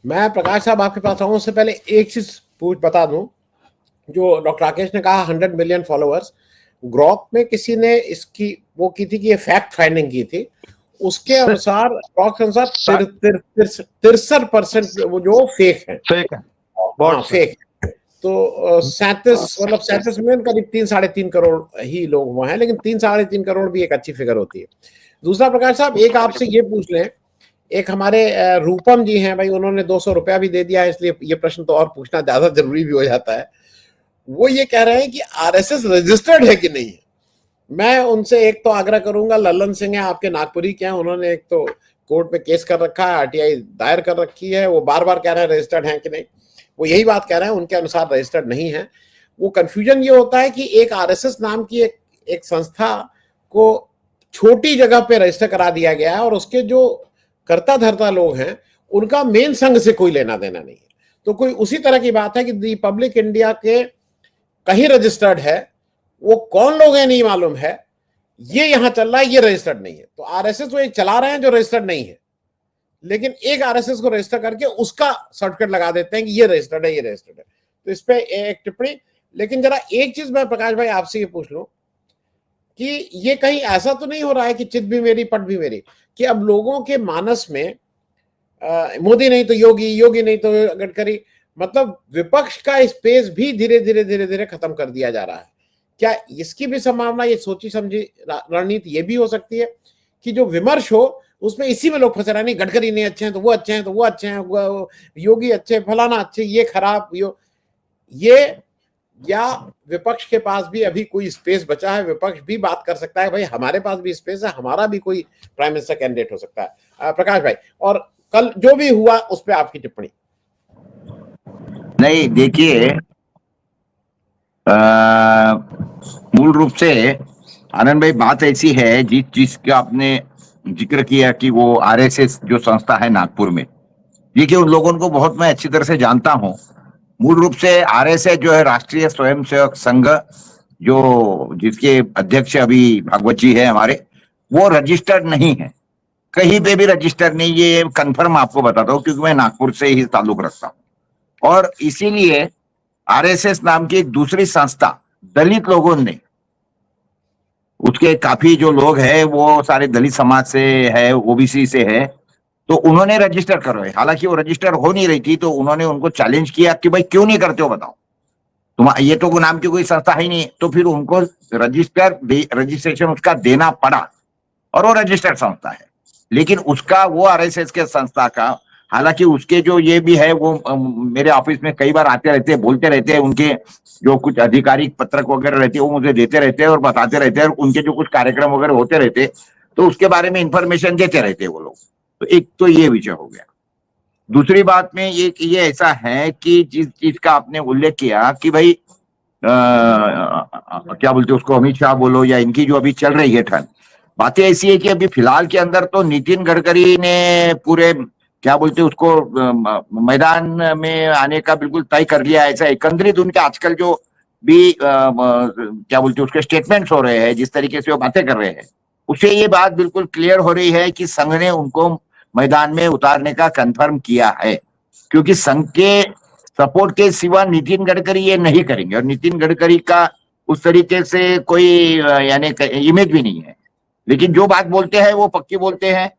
मैं प्रकाश साहब आपके पास आऊं उससे पहले एक चीज पूछ बता दूं। जो डॉक्टर राकेश ने कहा 100 मिलियन फॉलोअर्स, ग्रोक में किसी ने इसकी वो की थी कि ये फैक्ट फाइंडिंग की थी। उसके अनुसार, ग्रोक के अनुसार 63% वो जो फेक है। फेक है, हाँ, बॉट्स है। फेक। तो 37 मिलियन, करीब 3-3.5 करोड़ ही लोग वो हैं, लेकिन 3-3.5 करोड़ भी एक अच्छी फिगर होती है। दूसरा प्रकाश साहब, एक आपसे ये पूछ लें। एक हमारे रूपम जी हैं भाई, उन्होंने 200 रुपया भी दे दिया है, इसलिए ये प्रश्न तो और पूछना ज्यादा जरूरी भी हो जाता है। वो ये कह रहे हैं कि आरएसएस रजिस्टर्ड है कि नहीं है। मैं उनसे एक तो आग्रह करूंगा, लल्लन सिंह है आपके नागपुरी के हैं, उन्होंने एक तो कोर्ट में केस कर रखा है, आरटीआई दायर कर रखी है, वो बार बार कह रहे हैं रजिस्टर्ड है कि नहीं। वो यही बात कह रहे हैं, उनके अनुसार रजिस्टर्ड नहीं है। वो कंफ्यूजन ये होता है कि एक आरएसएस नाम की एक संस्था को छोटी जगह पे रजिस्टर करा दिया गया है, और उसके जो कर्ता धर्ता लोग हैं उनका मेन संघ से कोई लेना देना नहीं है। तो कोई उसी तरह की बात है कि रिपब्लिक इंडिया के कहीं रजिस्टर्ड है, वो कौन लोग हैं नहीं मालूम है, ये यहां चल रहा है, ये रजिस्टर्ड नहीं है। तो आरएसएस वो एक चला रहे हैं जो रजिस्टर्ड नहीं है, लेकिन एक आरएसएस को रजिस्टर करके उसका सर्टिफिकेट लगा देते हैं कि ये रजिस्टर्ड है, ये रजिस्टर्ड है। तो इस पे एक टिप्पणी। लेकिन जरा एक चीज मैं प्रकाश भाई आपसे ये पूछ लूं कि ये कहीं ऐसा तो नहीं हो रहा है कि चित भी मेरी पट भी मेरी, कि अब लोगों के मानस में मोदी नहीं तो योगी, योगी नहीं तो गडकरी, मतलब विपक्ष का स्पेस भी धीरे धीरे धीरे धीरे खत्म कर दिया जा रहा है। क्या इसकी भी संभावना, ये सोची समझी रणनीति ये भी हो सकती है कि जो विमर्श हो उसमें इसी में लोग फंसे रहे, नहीं गडकरी नहीं अच्छे हैं तो वो अच्छे हैं, तो वो अच्छे हैं, योगी अच्छे, फलाना अच्छे, ये खराब, ये या विपक्ष के पास भी अभी कोई स्पेस बचा है, विपक्ष भी बात कर सकता है भाई हमारे पास भी स्पेस है, हमारा भी कोई प्राइम मिनिस्टर कैंडिडेट हो सकता है। प्रकाश भाई, और कल जो भी हुआ उस पर आपकी टिप्पणी। नहीं, देखिए, मूल रूप से आनंद भाई बात ऐसी है, जिस चीज का आपने जिक्र किया कि वो आरएसएस जो संस्था है नागपुर में, देखिए उन लोगों को बहुत मैं अच्छी तरह से जानता हूं। मूल रूप से आरएसएस जो है राष्ट्रीय स्वयंसेवक संघ, जो जिसके अध्यक्ष अभी भागवत जी है हमारे, वो रजिस्टर्ड नहीं है, कहीं पे भी रजिस्टर्ड नहीं। ये कंफर्म आपको बताता हूँ क्योंकि मैं नागपुर से ही ताल्लुक रखता हूँ। और इसीलिए आरएसएस नाम की एक दूसरी संस्था, दलित लोगों ने, उसके काफी जो लोग हैं वो सारे दलित समाज से है, ओबीसी से है, तो उन्होंने रजिस्टर करवाए। हालांकि वो रजिस्टर हो नहीं रही थी, तो उन्होंने उनको चैलेंज किया कि भाई क्यों नहीं करते हो, बताओ, तुम ये तो नाम की कोई संस्था है नहीं। तो फिर उनको रजिस्ट्रेशन उसका देना पड़ा, और वो रजिस्टर्ड संस्था है। लेकिन उसका, वो आरएसएस के संस्था का, हालांकि उसके जो ये भी है, वो मेरे ऑफिस में कई बार आते रहते हैं, बोलते रहते हैं, उनके जो कुछ आधिकारिक पत्रक वगैरह रहते हैं वो मुझे देते रहते हैं और बताते रहते हैं, और उनके जो कुछ कार्यक्रम वगैरह होते रहते हैं तो उसके बारे में इंफॉर्मेशन देते रहते हैं वो लोग। तो एक तो ये विषय हो गया। दूसरी बात में ये ऐसा है कि जिस चीज का आपने उल्लेख किया कि भाई क्या बोलते हैं उसको, अमित शाह बोलो या इनकी जो अभी चल रही है ठन, बातें ऐसी है कि अभी फिलहाल के अंदर तो नितिन गडकरी ने पूरे, क्या बोलते हैं उसको, मैदान में आने का बिल्कुल तय कर लिया है। ऐसा एकंदरित उनके आजकल जो भी क्या बोलते हैं उसके स्टेटमेंट्स हो रहे हैं, जिस तरीके से वो बातें कर रहे हैं, उससे ये बात बिल्कुल क्लियर हो रही है कि संघ ने उनको मैदान में उतारने का कंफर्म किया है। क्योंकि संघ के सपोर्ट के सिवा नितिन गडकरी ये नहीं करेंगे, और नितिन गडकरी का उस तरीके से कोई यानी इमेज भी नहीं है। लेकिन जो बात बोलते हैं वो पक्की बोलते हैं,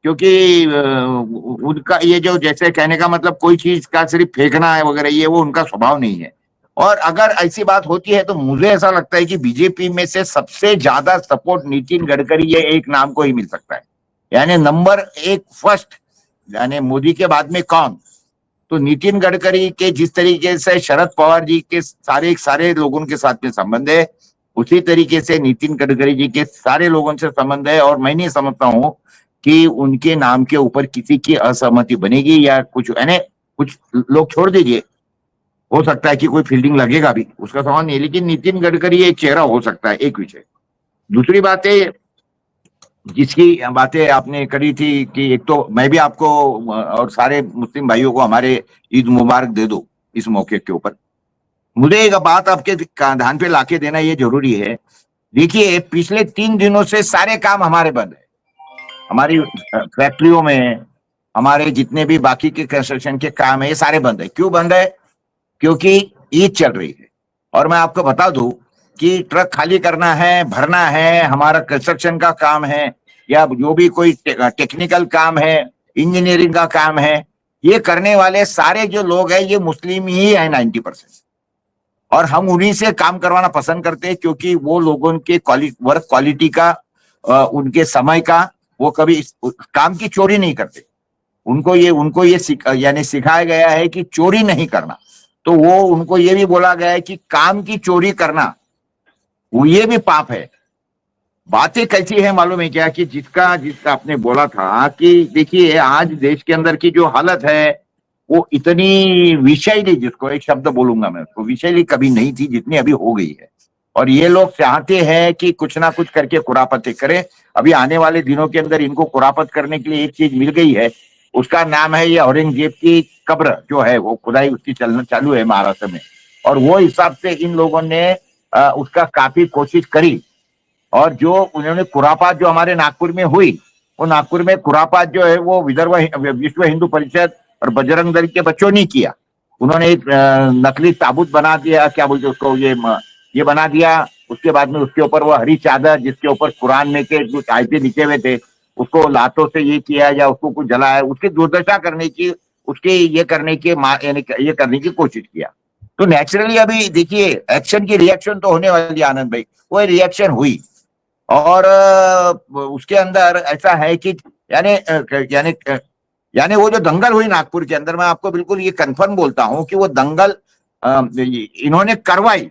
क्योंकि उनका ये जो, जैसे कहने का मतलब, कोई चीज का सिर्फ फेंकना है वगैरह, ये वो उनका स्वभाव नहीं है। और अगर ऐसी बात होती है तो मुझे ऐसा लगता है कि बीजेपी में से सबसे ज्यादा सपोर्ट नितिन गडकरी, ये एक नाम को ही मिल सकता है। यानी नंबर एक, फर्स्ट, यानी मोदी के बाद में कौन, तो नितिन गडकरी के जिस तरीके से शरद पवार जी के सारे लोगों के साथ में संबंध है, उसी तरीके से नितिन गडकरी जी के सारे लोगों से संबंध है। और मैं नहीं समझता हूं कि उनके नाम के ऊपर किसी की असहमति बनेगी या कुछ, यानी कुछ लोग छोड़ दीजिए, हो सकता है कि कोई फील्डिंग लगेगा भी, उसका सवाल नहीं है, लेकिन नितिन गडकरी एक चेहरा हो सकता है, एक विषय। दूसरी बात है, जिसकी बातें आपने करी थी कि एक तो मैं भी आपको और सारे मुस्लिम भाइयों को हमारे ईद मुबारक दे दो इस मौके के ऊपर। मुझे एक बात आपके ध्यान पे लाके देना ये जरूरी है। देखिए, पिछले 3 दिनों से सारे काम हमारे बंद है, हमारी फैक्ट्रियों में, हमारे जितने भी बाकी के कंस्ट्रक्शन के काम है ये सारे बंद है। क्यों बंद है? क्योंकि ईद चल रही है। और मैं आपको बता दूं कि ट्रक खाली करना है, भरना है, हमारा कंस्ट्रक्शन का काम है या जो भी कोई टेक्निकल काम है, इंजीनियरिंग का काम है, ये करने वाले सारे जो लोग हैं ये मुस्लिम ही है 90%। और हम उन्हीं से काम करवाना पसंद करते हैं क्योंकि वो लोगों के वर्क क्वालिटी का, उनके समय का, वो कभी काम की चोरी नहीं करते। उनको ये यानी सिखाया गया है कि चोरी नहीं करना। तो वो उनको ये भी बोला गया है कि काम की चोरी करना वो ये भी पाप है। बातें कैसी है मालूम है क्या? कि जिसका आपने बोला था कि देखिए आज देश के अंदर की जो हालत है वो इतनी विषैली, जिसको एक शब्द बोलूंगा मैं उसको, विषैली कभी नहीं थी जितनी अभी हो गई है। और ये लोग चाहते हैं कि कुछ ना कुछ करके कुरापत करें। अभी आने वाले दिनों के अंदर इनको कुरापत करने के लिए एक चीज मिल गई है, उसका नाम है ये औरंगजेब की कब्र जो है वो खुदाई उसकी चलना चालू है महाराष्ट्र में। और वो हिसाब से इन लोगों ने उसका काफी कोशिश करी। और जो उन्होंने खुरापात जो हमारे नागपुर में हुई, वो नागपुर में खुरापात जो है वो विदर्भ विश्व हिंदू परिषद और बजरंग दल के बच्चों ने किया। उन्होंने एक नकली ताबूत बना दिया, क्या बोलते उसको, ये बना दिया। उसके बाद में उसके ऊपर वो हरी चादर जिसके ऊपर कुरान में के कुछ आयतें लिखे हुए थे, उसको लातों से ये किया या उसको कुछ जलाया, उसकी दुर्दशा करने की, उसके ये करने की यानी ये करने की कोशिश किया। तो नेचुरली अभी देखिए एक्शन की रिएक्शन तो होने वाली है आनंद भाई, वो रिएक्शन हुई। और उसके अंदर ऐसा है कि यानी यानी यानी वो जो दंगल हुई नागपुर के अंदर, मैं आपको बिल्कुल ये कंफर्म बोलता हूं कि वो दंगल इन्होंने करवाई,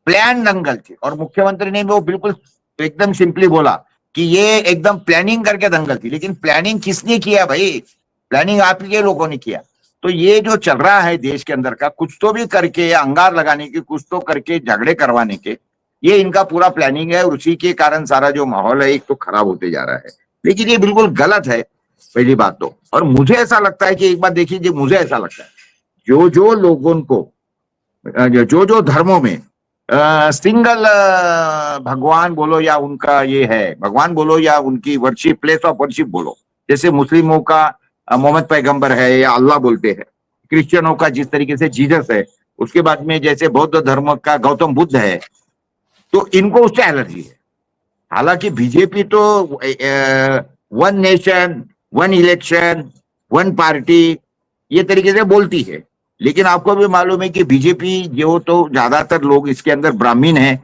प्लान दंगल थी। और मुख्यमंत्री ने वो बिल्कुल एकदम सिंपली बोला कि ये एकदम प्लानिंग करके दंगल थी। लेकिन प्लानिंग किसने किया भाई? प्लानिंग आप ही के लोगों ने किया। तो ये जो चल रहा है देश के अंदर का, कुछ तो भी करके अंगार लगाने की, कुछ तो करके झगड़े करवाने के, ये इनका पूरा प्लानिंग है। और उसी के कारण सारा जो माहौल है एक तो खराब होते जा रहा है। लेकिन ये बिल्कुल गलत है पहली बात तो। और मुझे ऐसा लगता है कि एक बात देखिए, मुझे ऐसा लगता है जो जो लोगों को जो जो धर्मों में सिंगल भगवान बोलो या उनका ये है भगवान बोलो या उनकी वर्शिप, प्लेस ऑफ वर्शिप बोलो, जैसे मुस्लिमों का मोहम्मद पैगंबर है या अल्लाह बोलते हैं, क्रिश्चियनों का जिस तरीके से जीसस है, उसके बाद में जैसे बौद्ध धर्म का गौतम बुद्ध है, तो इनको उससे एलर्जी है। हालांकि बीजेपी तो one nation, one election, one party ये तरीके से बोलती है। लेकिन आपको भी मालूम है कि बीजेपी जो तो ज्यादातर लोग इसके अंदर ब्राह्मण हैं।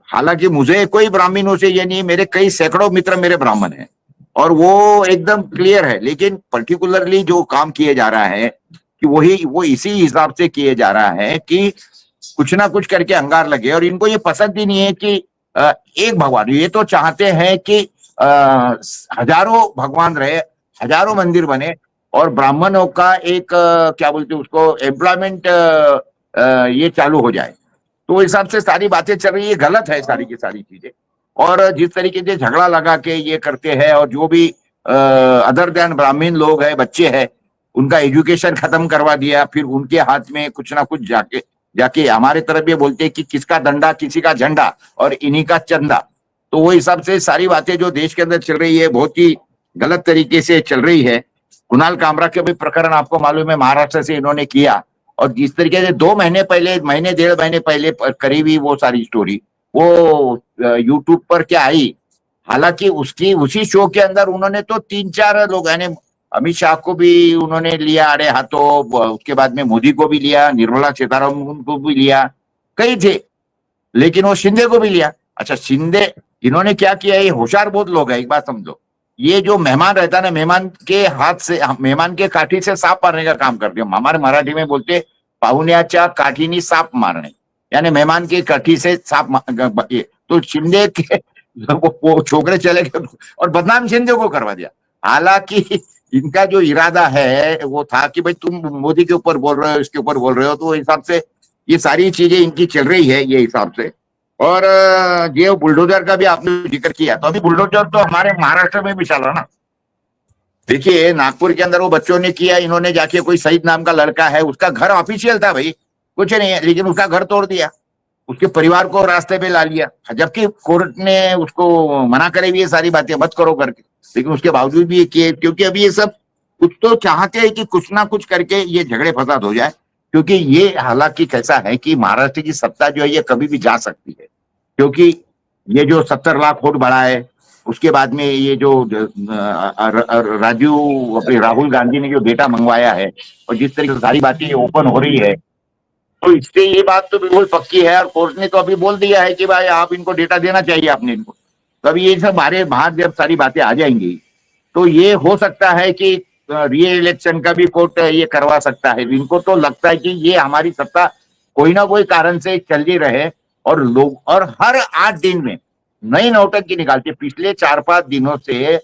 हालांकि मुझे कोई ब्राह्मणों से ये नहीं, मेरे कई सैकड़ों मित्र मेरे ब्राह्मण हैं और वो एकदम क्लियर है। लेकिन पर्टिकुलरली जो काम किए जा रहा है कि वो इसी हिसाब से किए जा रहा है कि कुछ ना कुछ करके अंगार लगे। और इनको ये पसंद ही नहीं है कि एक भगवान, ये तो चाहते हैं कि हजारों भगवान रहे, हजारों मंदिर बने और ब्राह्मणों का एक क्या बोलते हैं उसको, एम्प्लॉयमेंट ये चालू हो जाए। तो हिसाब से सारी बातें चल रही है, गलत है सारी की सारी चीजें। और जिस तरीके से झगड़ा लगा के ये करते हैं, और जो भी अदर देन ब्राह्मण लोग हैं, बच्चे हैं, उनका एजुकेशन खत्म करवा दिया, फिर उनके हाथ में कुछ ना कुछ जाके हमारे तरफ ये बोलते हैं कि किसका डंडा किसी का झंडा और इन्हीं का चंदा। तो वो हिसाब से सारी बातें जो देश के अंदर चल रही है बहुत ही गलत तरीके से चल रही है। कुणाल कामरा के भी प्रकरण आपको मालूम है, महाराष्ट्र से इन्होंने किया। और जिस तरीके से 2 महीने पहले, डेढ़ महीने पहले करीबी वो सारी स्टोरी वो यूट्यूब पर क्या आई। हालांकि उसी शो के अंदर उन्होंने तो 3-4 लोग, यानी अमित शाह को भी उन्होंने लिया अरे हाथों, उसके बाद में मोदी को भी लिया, निर्मला सीतारमण को भी लिया, कई थे। लेकिन वो शिंदे को भी लिया। अच्छा शिंदे, इन्होंने क्या किया, ये होशियार बहुत लोग हैं, एक बात समझो। ये जो मेहमान रहता है ना, मेहमान के हाथ से, मेहमान के काठी से सांप मारने का काम करते हैं। हमारे मराठी में बोलते पाहुण्याच्या काठीनी सांप मारने, यानी मेहमान की काठी से सांप। तो शिंदे के वो छोकरे चले गए और बदनाम शिंदे को करवा दिया। हालांकि इनका जो इरादा है वो था कि भाई तुम मोदी के ऊपर बोल रहे हो, इसके ऊपर बोल रहे हो, तो हिसाब से ये सारी चीजें इनकी चल रही है ये हिसाब से। और ये बुलडोजर का भी आपने जिक्र किया, तो अभी बुलडोजर तो हमारे महाराष्ट्र में भी चल रहा ना। देखिए नागपुर के अंदर वो बच्चों ने किया, इन्होंने जाके कोई शहीद नाम का लड़का है, उसका घर ऑफिशियल था भाई, कुछ नहीं है, लेकिन उसका घर तोड़ दिया, उसके परिवार को रास्ते पे ला लिया। जबकि कोर्ट ने उसको मना करे भी ये सारी बातें मत करो करके, लेकिन उसके बावजूद भी ये किए, क्योंकि अभी ये सब कुछ तो चाहते हैं कि कुछ ना कुछ करके ये झगड़े फसाद हो जाए, क्योंकि ये हालांकि कैसा है कि महाराष्ट्र की सत्ता जो है ये कभी भी जा सकती है, क्योंकि ये जो 70 लाख वोट बढ़ा है, उसके बाद में ये जो राजीव अपने राहुल गांधी ने जो डेटा मंगवाया है और जिस तरीके से सारी बातें ओपन हो रही है, तो इससे ये बात तो बिल्कुल पक्की है। और कोर्ट ने तो अभी बोल दिया है कि भाई आप इनको डेटा देना चाहिए आपने इनको। तो अभी ये सब बाहर जब सारी बातें आ जाएंगी तो ये हो सकता है कि री इलेक्शन का भी कोर्ट ये करवा सकता है। इनको तो लगता है कि ये हमारी सत्ता कोई ना कोई कारण से चल ही रहे, और लोग और हर 8 दिन में नई नौटंकी निकालते। पिछले 4-5 दिनों से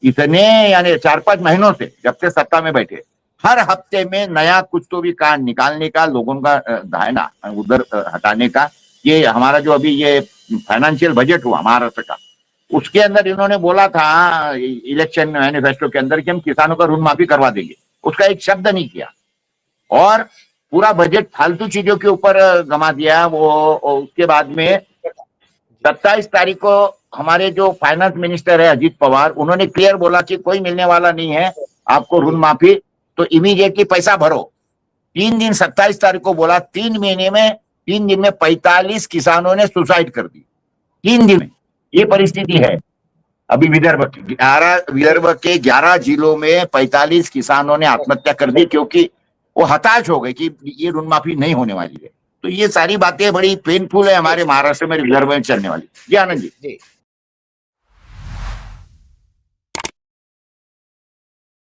इतने, यानी 4-5 महीनों से जब से सत्ता में बैठे, हर हफ्ते में नया कुछ तो भी कांड निकालने का, लोगों का दायना उधर हटाने का। ये हमारा जो अभी ये फाइनेंशियल बजट हुआ महाराष्ट्र का, उसके अंदर इन्होंने बोला था इलेक्शन मैनिफेस्टो के अंदर कि हम किसानों का ऋण माफी करवा देंगे, उसका एक शब्द नहीं किया और पूरा बजट फालतू चीजों के ऊपर गमा दिया वो। उसके बाद में 27 तारीख को हमारे जो फाइनेंस मिनिस्टर है अजीत पवार, उन्होंने क्लियर बोला कि कोई मिलने वाला नहीं है आपको ऋण माफी, तो इमीडिएटली पैसा भरो। 3 दिन 27 तारीख को बोला, 3 दिन में 45 किसानों ने सुसाइड कर दी। 3 दिन में ये परिस्थिति है। अभी विदर्भ के 11 जिलों में 45 किसानों ने आत्महत्या कर दी, क्योंकि वो हताश हो गए कि ये ऋण माफी नहीं होने वाली है। तो ये सारी बातें बड़ी पेनफुल है हमारे महाराष्ट्र में रिजर्व में चलने वाली। जी आनंद जी।